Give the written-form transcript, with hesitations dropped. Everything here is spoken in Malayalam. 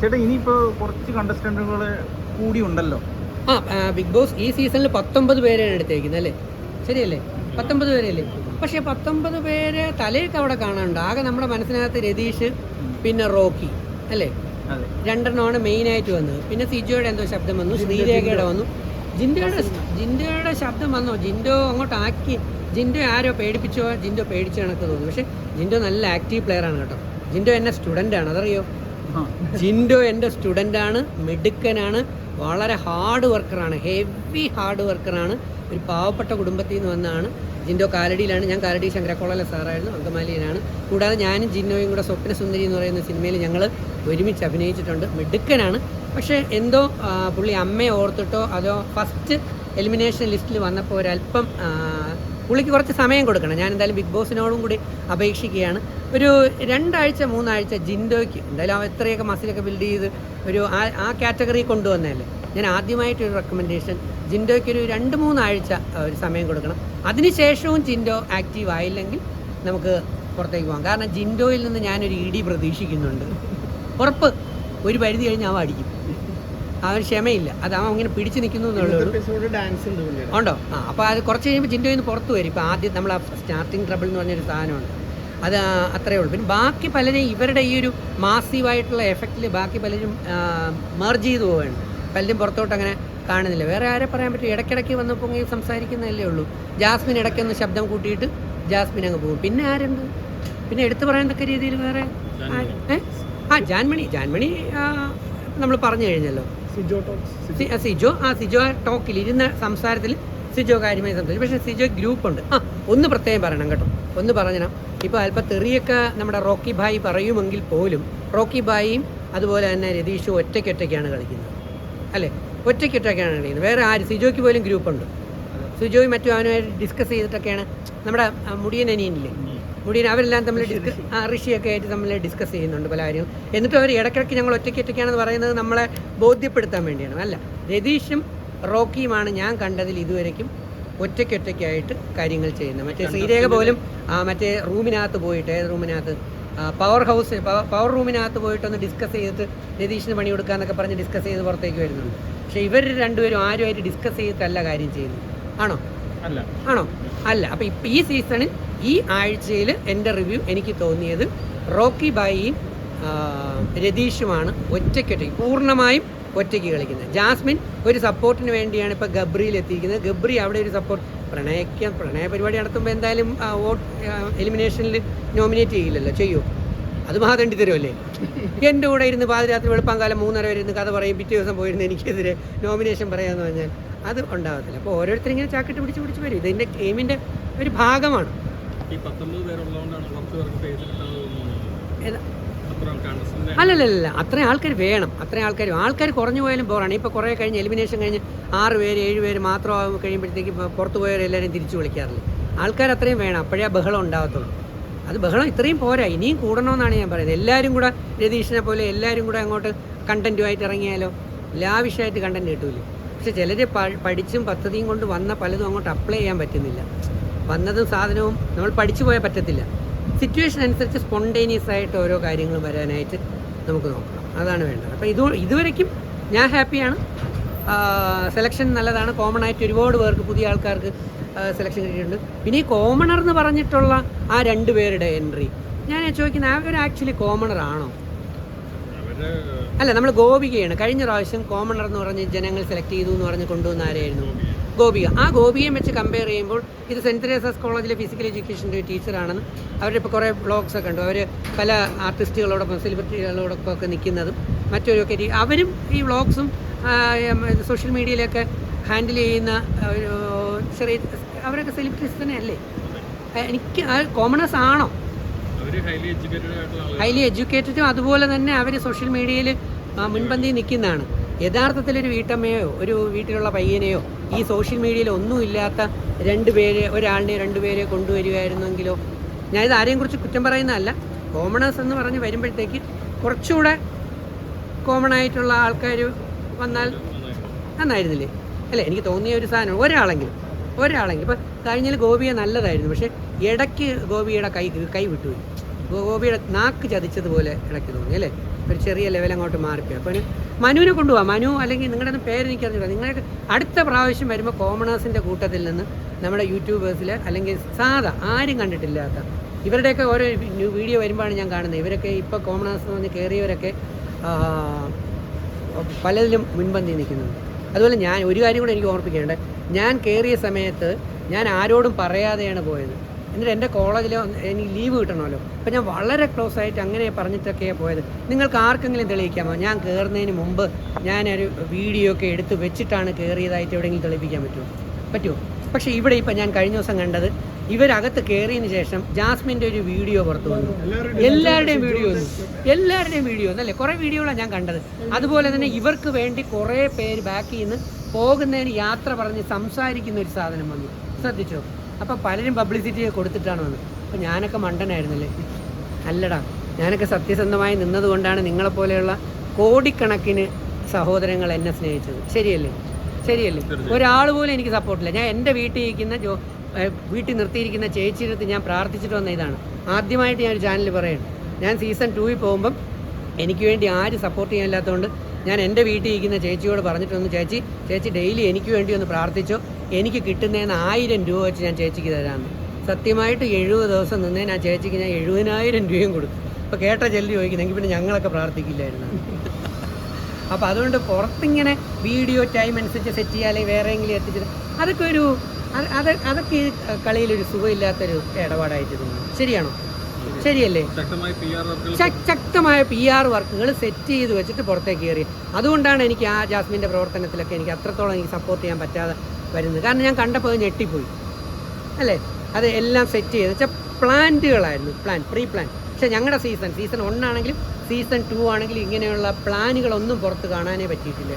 ചേട്ടാ ഇനിയിപ്പോൾ കുറച്ച് കണ്ടസ്റ്റന്റുകൾ കൂടി ഉണ്ടല്ലോ. ബിഗ് ബോസ് ഈ സീസണിൽ 19 പേരെയാണ് എടുത്തേക്കുന്നത് അല്ലേ? ശരിയല്ലേ? 19 പേരല്ലേ? പക്ഷേ 19 പേര് തലയൊക്കെ അവിടെ കാണാനുണ്ട്. ആകെ നമ്മുടെ മനസ്സിനകത്ത് രതീഷ്, പിന്നെ റോക്കി അല്ലേ, രണ്ടെണ്ണമാണ് മെയിനായിട്ട് വന്നത്. പിന്നെ സിജോയുടെ എന്തോ ശബ്ദം വന്നു, ശ്രീരേഖയുടെ വന്നു, ജിൻഡോയുടെ ശബ്ദം വന്നോ, ജിൻഡോ അങ്ങോട്ട് ആക്കി. ജിൻഡോ ആരോ പേടിപ്പിച്ചോ, ജിൻഡോ പേടിച്ച കണക്ക് തോന്നുന്നു. പക്ഷേ ജിൻഡോ നല്ല ആക്റ്റീവ് പ്ലെയർ ആണ് കേട്ടോ. ജിൻഡോ എൻ്റെ സ്റ്റുഡൻ്റാണ്, അതറിയോ? ജിൻഡോ എൻ്റെ സ്റ്റുഡൻ്റാണ്, മിടുക്കനാണ്, വളരെ ഹാർഡ് വർക്കറാണ്, ഹെവി ഹാർഡ് വർക്കറാണ്. ഒരു പാവപ്പെട്ട കുടുംബത്തിൽ നിന്ന് വന്നാണ്. ജിൻഡോ കാലടിയിലാണ്. ഞാൻ കാലടി ശങ്കരക്കോളയിലെ സാറായിരുന്നു, അങ്കമാലിയിലാണ്. കൂടാതെ ഞാനും ജിൻഡോയും കൂടെ സ്വപ്നസുന്ദരി എന്ന് പറയുന്ന സിനിമയിൽ ഞങ്ങൾ ഒരുമിച്ച് അഭിനയിച്ചിട്ടുണ്ട്. മിടുക്കനാണ്. പക്ഷേ എന്തോ പുള്ളി അമ്മയെ ഓർത്തിട്ടോ അതോ ഫസ്റ്റ് എലിമിനേഷൻ ലിസ്റ്റിൽ വന്നപ്പോൾ ഒരല്പം പുള്ളിക്ക് കുറച്ച് സമയം കൊടുക്കണം. ഞാൻ എന്തായാലും ബിഗ് ബോസിനോടും കൂടി അപേക്ഷിക്കുകയാണ്. ഒരു 2 ആഴ്ച 3 ആഴ്ച ജിൻഡോയ്ക്ക് എന്തായാലും എത്രയൊക്കെ മസിലൊക്കെ ബിൽഡ് ചെയ്ത് ഒരു ആ കാറ്റഗറി കൊണ്ടുവന്നതല്ലേ. ഞാൻ ആദ്യമായിട്ടൊരു റെക്കമെൻഡേഷൻ, ജിൻഡോയ്ക്ക് ഒരു 2-3 ആഴ്ച ഒരു സമയം കൊടുക്കണം. അതിനുശേഷവും ജിൻഡോ ആക്റ്റീവ് ആയില്ലെങ്കിൽ നമുക്ക് പുറത്തേക്ക് പോകാം. കാരണം ജിൻഡോയിൽ നിന്ന് ഞാനൊരു ഇടി പ്രതീക്ഷിക്കുന്നുണ്ട്. ഉറപ്പ്. ഒരു പരിധി കഴിഞ്ഞ് അവൻ അടിക്കും. അവൻ ക്ഷമയില്ല. അത് അവൻ ഇങ്ങനെ പിടിച്ച് നിൽക്കുന്നു എന്നുള്ളൂ. ഉണ്ടോ? അപ്പോൾ അത് കുറച്ച് കഴിയുമ്പോൾ ജിൻഡോയിൽ നിന്ന് പുറത്ത് വരും. ഇപ്പോൾ ആദ്യം നമ്മൾ സ്റ്റാർട്ടിങ് ട്രബിൾ എന്ന് പറഞ്ഞൊരു സാധനമുണ്ട്. അത് അത്രയേ ഉള്ളൂ. പിന്നെ ബാക്കി പലരും ഇവരുടെ ഈ ഒരു മാസീവായിട്ടുള്ള എഫക്റ്റിൽ ബാക്കി പലരും മെർജ് ചെയ്ത് പോവുകയാണ്. പലരും പുറത്തോട്ട് അങ്ങനെ കാണുന്നില്ല. വേറെ ആരെ പറയാൻ പറ്റും? ഇടയ്ക്കിടയ്ക്ക് വന്നപ്പോൾ ഇങ്ങനെ സംസാരിക്കുന്നതല്ലേ ഉള്ളൂ. ജാസ്മിൻ ഇടയ്ക്കൊന്ന് ശബ്ദം കൂട്ടിയിട്ട് ജാസ്മിൻ അങ്ങ് പോകും. പിന്നെ ആരുണ്ട്? പിന്നെ എടുത്തു പറയത്തക്ക രീതിയിൽ വേറെ ജാൻമണി നമ്മൾ പറഞ്ഞു കഴിഞ്ഞല്ലോ. സിജോ ടോക്കിൽ ഇരുന്ന സംസാരത്തിൽ സിജോ കാര്യമായി സംസാരിച്ചു. പക്ഷേ സിജോ ഗ്രൂപ്പുണ്ട്. ഒന്ന് പ്രത്യേകം പറയണം കേട്ടോ, ഒന്ന് പറഞ്ഞണം. ഇപ്പോൾ അല്പം തെറിയൊക്കെ നമ്മുടെ റോക്കി ഭായി പറയുമെങ്കിൽ പോലും റോക്കി ഭായിയും അതുപോലെ തന്നെ രതീഷും ഒറ്റയ്ക്കൊറ്റയ്ക്കാണ് കളിക്കുന്നത് അല്ലേ? ഒറ്റയ്ക്കൊറ്റയ്ക്കാണ് കളിക്കുന്നത്. വേറെ ആര്? സിജോയ്ക്ക് പോലും ഗ്രൂപ്പുണ്ട്. സിജോയും മറ്റും അവനുമായിട്ട് ഡിസ്കസ് ചെയ്തിട്ടൊക്കെയാണ്. നമ്മുടെ മുടിയൻ അനിയനില്ലേ, മുടിയൻ, അവരെല്ലാം തമ്മിൽ ഋഷിയൊക്കെ ആയിട്ട് തമ്മിൽ ഡിസ്കസ് ചെയ്യുന്നുണ്ട് പല കാര്യങ്ങളും. എന്നിട്ടും അവർ ഇടയ്ക്കിടയ്ക്ക് ഞങ്ങൾ ഒറ്റയ്ക്കൊറ്റയ്ക്കാണെന്ന് പറയുന്നത് നമ്മളെ ബോധ്യപ്പെടുത്താൻ വേണ്ടിയാണ്. അല്ല, രതീഷും റോക്കിയുമാണ് ഞാൻ കണ്ടതിൽ ഇതുവരയ്ക്കും ഒറ്റയ്ക്കൊറ്റയ്ക്കായിട്ട് കാര്യങ്ങൾ ചെയ്യുന്നത്. മറ്റേ ശ്രീരേഖ പോലും മറ്റേ റൂമിനകത്ത് പോയിട്ട്, ഏത് റൂമിനകത്ത്, പവർ റൂമിനകത്ത് പോയിട്ടൊന്ന് ഡിസ്കസ് ചെയ്തിട്ട് രതീഷിന് പണി കൊടുക്കാന്നൊക്കെ പറഞ്ഞ് ഡിസ്കസ് ചെയ്ത് പുറത്തേക്ക് വരുന്നുണ്ട്. പക്ഷേ ഇവർ രണ്ടുപേരും ആരുമായിട്ട് ഡിസ്കസ് ചെയ്തിട്ടല്ല കാര്യം ചെയ്യുന്നത്. ആണോ? അല്ല. അപ്പോൾ ഇപ്പം ഈ സീസണിൽ ഈ ആഴ്ചയിൽ എൻ്റെ റിവ്യൂ എനിക്ക് തോന്നിയത് റോക്കി ബായിയും രതീഷുമാണ് ഒറ്റയ്ക്കൊറ്റയ്ക്ക്, പൂർണ്ണമായും ഒറ്റയ്ക്ക് കളിക്കുന്നത്. ജാസ്മിൻ ഒരു സപ്പോർട്ടിന് വേണ്ടിയാണ് ഇപ്പോൾ ഗബ്രിയിൽ എത്തിയിരിക്കുന്നത്. ഗബ്രി അവിടെ ഒരു സപ്പോർട്ട്, പ്രണയ പരിപാടി നടത്തുമ്പോൾ എന്തായാലും എലിമിനേഷനിൽ നോമിനേറ്റ് ചെയ്യില്ലല്ലോ, ചെയ്യുമോ? അത് മഹാദണ്ഡി തരുമല്ലേ? എൻ്റെ കൂടെ ഇരുന്ന് പാതിരാത്രി വെളുപ്പാങ്കാലം 3:30 വരെ ഇരുന്ന് കഥ പറയും, പിറ്റേ ദിവസം പോയിരുന്ന് എനിക്കെതിരെ നോമിനേഷൻ പറയാമെന്ന് പറഞ്ഞാൽ അത് ഉണ്ടാകത്തില്ല. അപ്പോൾ ഓരോരുത്തരും ഇങ്ങനെ ചാക്കിട്ട് പിടിച്ച് വരും. ഇതിൻ്റെ ഗെയിമിൻ്റെ ഒരു ഭാഗമാണ്. അല്ലല്ല, അത്രയും ആൾക്കാർ വേണം. ആൾക്കാർ കുറഞ്ഞു പോയാലും ബോറാണ്. ഇപ്പോൾ കുറേ കഴിഞ്ഞ് എലിമിനേഷൻ കഴിഞ്ഞ് 6 പേര് 7 പേര് മാത്രം കഴിയുമ്പോഴത്തേക്ക് പുറത്ത് പോയവരെല്ലാവരും തിരിച്ചു വിളിക്കാറില്ല. ആൾക്കാർ അത്രയും വേണം, അപ്പോഴേ ബഹളം ഉണ്ടാകത്തുള്ളൂ. അത് ബഹളം ഇത്രയും പോരാ, ഇനിയും കൂടണമെന്നാണ് ഞാൻ പറയുന്നത്. എല്ലാവരും കൂടെ രതീഷിനെ പോലെ എല്ലാവരും കൂടെ അങ്ങോട്ട് കണ്ടൻറ്റുമായിട്ട് ഇറങ്ങിയാലോ, ലാവിഷായിട്ട് കണ്ടൻറ്റ് കിട്ടൂലേ. പക്ഷെ ചിലർ പഠിച്ചും പദ്ധതിയും കൊണ്ട് വന്ന പലതും അങ്ങോട്ട് അപ്ലൈ ചെയ്യാൻ പറ്റുന്നില്ല. വന്നതും സാധനവും നമ്മൾ പഠിച്ചു പോയാൽ പറ്റത്തില്ല. സിറ്റുവേഷൻ അനുസരിച്ച് സ്പോണ്ടേനിയസ് ആയിട്ട് ഓരോ കാര്യങ്ങളും വരാനായിട്ട് നമുക്ക് നോക്കണം. അതാണ് വേണ്ടത്. അപ്പോൾ ഇതുവരയ്ക്കും ഞാൻ ഹാപ്പിയാണ്. സെലക്ഷൻ നല്ലതാണ്. കോമൺ ആയിട്ട് ഒരുപാട് പേർക്ക്, പുതിയ ആൾക്കാർക്ക് സെലക്ഷൻ കിട്ടിയിട്ടുണ്ട്. പിന്നെ ഈ കോമണർ എന്ന് പറഞ്ഞിട്ടുള്ള ആ 2 പേരുടെ എൻട്രി ഞാൻ ചോദിക്കുന്നത്, അവർ ആക്ച്വലി കോമണർ ആണോ? അല്ല, നമ്മൾ ഗോപികയാണ് കഴിഞ്ഞ പ്രാവശ്യം കോമണർ എന്ന് പറഞ്ഞ് ജനങ്ങൾ സെലക്ട് ചെയ്തു എന്ന് പറഞ്ഞ് കൊണ്ടുവന്ന ആരായിരുന്നു? ഗോപിക. ആ ഗോപികയെ വെച്ച് കമ്പയർ ചെയ്യുമ്പോൾ ഇത് സെൻറ്റ് തെരേസാസ് കോളേജിലെ ഫിസിക്കൽ എഡ്യൂക്കേഷൻ്റെ ഒരു ടീച്ചറാണെന്ന് അവരുടെ ഇപ്പോൾ കുറേ വ്ളോഗ്സൊക്കെ ഉണ്ട്. അവർ പല ആർട്ടിസ്റ്റുകളോടൊപ്പം സെലിബ്രിറ്റികളോടൊപ്പം നിൽക്കുന്നതും മറ്റൊരുക്കെ അവരും ഈ വ്ളോഗ്സും സോഷ്യൽ മീഡിയയിലൊക്കെ ഹാൻഡിൽ ചെയ്യുന്ന ഒരു ചെറിയ അവരൊക്കെ സെലിബ്രിറ്റീസ് തന്നെ അല്ലേ? എനിക്ക് കോമണേഴ്സ് ആണോ? ഹൈലി എഡ്യൂക്കേറ്റഡും അതുപോലെ തന്നെ അവർ സോഷ്യൽ മീഡിയയിൽ മുൻപന്തിയിൽ നിൽക്കുന്നതാണ്. യഥാർത്ഥത്തിലൊരു വീട്ടമ്മയോ ഒരു വീട്ടിലുള്ള പയ്യനെയോ ഈ സോഷ്യൽ മീഡിയയിൽ ഒന്നുമില്ലാത്ത 2 പേരെ, ഒരാളിനെ 2 പേരെ കൊണ്ടുവരികയായിരുന്നെങ്കിലോ. ഞാനിത് ആരെയും കുറിച്ച് കുറ്റം പറയുന്നതല്ല. കോമണേഴ്സ് എന്ന് പറഞ്ഞ് വരുമ്പോഴത്തേക്ക് കുറച്ചുകൂടെ കോമൺ ആയിട്ടുള്ള ആൾക്കാർ വന്നാൽ നന്നായിരുന്നില്ലേ? അല്ലേ? എനിക്ക് തോന്നിയ ഒരു സാധനം ഒരാളെങ്കിലും ഇപ്പം കഴിഞ്ഞാൽ ഗോപിയെ നല്ലതായിരുന്നു. പക്ഷേ ഇടയ്ക്ക് ഗോപിയുടെ കൈ വിട്ടുപോയി. ഗോപിയുടെ നാക്ക് ചതിച്ചതുപോലെ ഇടയ്ക്ക് തോന്നി അല്ലേ? ഒരു ചെറിയ ലെവൽ അങ്ങോട്ട് മാറിപ്പോയി. അപ്പോൾ മനുവിനെ കൊണ്ടുപോകാം. മനു അല്ലെങ്കിൽ നിങ്ങളുടെ പേര് എനിക്കറിഞ്ഞില്ല. നിങ്ങൾക്ക് അടുത്ത പ്രാവശ്യം വരുമ്പോൾ കോമണേഴ്സിൻ്റെ കൂട്ടത്തിൽ നിന്ന് നമ്മുടെ യൂട്യൂബേഴ്സിൽ അല്ലെങ്കിൽ സാധാ ആരും കണ്ടിട്ടില്ലാത്ത ഇവരുടെയൊക്കെ ഓരോ വീഡിയോ വരുമ്പോഴാണ് ഞാൻ കാണുന്നത്. ഇവരൊക്കെ ഇപ്പോൾ കോമണേഴ്സ് എന്ന് പറഞ്ഞ് കയറിയവരൊക്കെ പലതിലും മുൻപന്തി നിൽക്കുന്നുണ്ട്. അതുപോലെ ഞാൻ ഒരു കാര്യം കൂടെ എനിക്ക് ഓർപ്പിക്കേണ്ടത്, ഞാൻ കയറിയ സമയത്ത് ഞാൻ ആരോടും പറയാതെയാണ് പോയത്. എന്നിട്ട് എൻ്റെ കോളേജിൽ എനിക്ക് ലീവ് കിട്ടണമല്ലോ, അപ്പോൾ ഞാൻ വളരെ ക്ലോസ് ആയിട്ട് അങ്ങനെ പറഞ്ഞിട്ടൊക്കെയാണ് പോയത്. നിങ്ങൾക്ക് ആർക്കെങ്കിലും തെളിയിക്കാമോ ഞാൻ കയറുന്നതിന് മുമ്പ് ഞാനൊരു വീഡിയോ ഒക്കെ എടുത്ത് വെച്ചിട്ടാണ് കയറിയതായിട്ട് എവിടെയെങ്കിലും തെളിയിപ്പിക്കാൻ പറ്റുമോ? പക്ഷേ ഇവിടെ ഇപ്പം ഞാൻ കഴിഞ്ഞ ദിവസം കണ്ടത്, ഇവരകത്ത് കയറിയതിന് ശേഷം ജാസ്മിൻ്റെ ഒരു വീഡിയോ പുറത്തു വന്നു. എല്ലാവരുടെയും വീഡിയോ എന്നല്ലേ, കുറേ വീഡിയോകളാണ് ഞാൻ കണ്ടത്. അതുപോലെ തന്നെ ഇവർക്ക് വേണ്ടി കുറേ പേര് ബാക്കിൽ നിന്ന് പോകുന്നതിന് യാത്ര പറഞ്ഞ് സംസാരിക്കുന്ന ഒരു സാധനം വന്നു, ശ്രദ്ധിച്ചോ? അപ്പോൾ പലരും പബ്ലിസിറ്റി കൊടുത്തിട്ടാണ് വന്നത്. അപ്പോൾ ഞാനൊക്കെ മണ്ടനായിരുന്നല്ലേ? അല്ലടാ, ഞാനൊക്കെ സത്യസന്ധമായി നിന്നതുകൊണ്ടാണ് നിങ്ങളെപ്പോലെയുള്ള കോടിക്കണക്കിന് സഹോദരങ്ങൾ എന്നെ സ്നേഹിച്ചത്. ശരിയല്ലേ? ഒരാൾ പോലും എനിക്ക് സപ്പോർട്ടില്ല. ഞാൻ എൻ്റെ വീട്ടിൽ നിർത്തിയിരിക്കുന്ന ചേച്ചിയുടെ അടുത്ത് ഞാൻ പ്രാർത്ഥിച്ചിട്ട് വന്ന ഇതാണ്. ആദ്യമായിട്ട് ഞാനൊരു ചാനൽ പറയുന്നു, ഞാൻ സീസൺ 2 പോകുമ്പം എനിക്ക് വേണ്ടി ആരും സപ്പോർട്ട് ചെയ്യാനില്ലാത്തതുകൊണ്ട് ഞാൻ എൻ്റെ വീട്ടിൽ ഇരിക്കുന്ന ചേച്ചിയോട് പറഞ്ഞിട്ട് വന്നു, ചേച്ചി ഡെയിലി എനിക്ക് വേണ്ടി ഒന്ന് പ്രാർത്ഥിച്ചോ, എനിക്ക് കിട്ടുന്നതിന് 1000 രൂപ വെച്ച് ഞാൻ ചേച്ചിക്ക് തരാമെന്ന്. സത്യമായിട്ട് 70 ദിവസം നിന്നതിന് ആ ചേച്ചിക്ക് ഞാൻ 70,000 രൂപയും കൊടുത്തു. അപ്പോൾ കേട്ട ജെല്ലി ചോദിക്കുന്നെങ്കിൽ പിന്നെ ഞങ്ങളൊക്കെ പ്രാർത്ഥിക്കില്ലായിരുന്നു. അപ്പോൾ അതുകൊണ്ട് പുറത്തിങ്ങനെ വീഡിയോ ടൈം അനുസരിച്ച് സെറ്റ് ചെയ്യാൻ അല്ലെങ്കിൽ വേറെ എങ്കിലും എത്തിച്ചത് അതൊക്കെ ഈ കളിയിലൊരു സുഖമില്ലാത്തൊരു ഇടപാടായിട്ട് തോന്നുന്നു. ശരിയാണോ? ശരിയല്ലേ? ശക്തമായ PR വർക്കുകൾ സെറ്റ് ചെയ്ത് വെച്ചിട്ട് പുറത്തേക്ക് കയറി. അതുകൊണ്ടാണ് എനിക്ക് ആ ജാസ്മിൻ്റെ പ്രവർത്തനത്തിലൊക്കെ എനിക്ക് അത്രത്തോളം എനിക്ക് സപ്പോർട്ട് ചെയ്യാൻ പറ്റാതെ വരുന്നത്. കാരണം ഞാൻ കണ്ടപ്പോൾ അത് ഞെട്ടിപ്പോയി അല്ലേ. അത് എല്ലാം സെറ്റ് ചെയ്ത് വെച്ചാൽ പ്ലാന്റുകളായിരുന്നു, പ്രീ പ്ലാൻ. പക്ഷേ ഞങ്ങളുടെ സീസൺ 1 ആണെങ്കിലും സീസൺ 2 ആണെങ്കിലും ഇങ്ങനെയുള്ള പ്ലാനുകളൊന്നും പുറത്ത് കാണാനേ പറ്റിയിട്ടില്ല.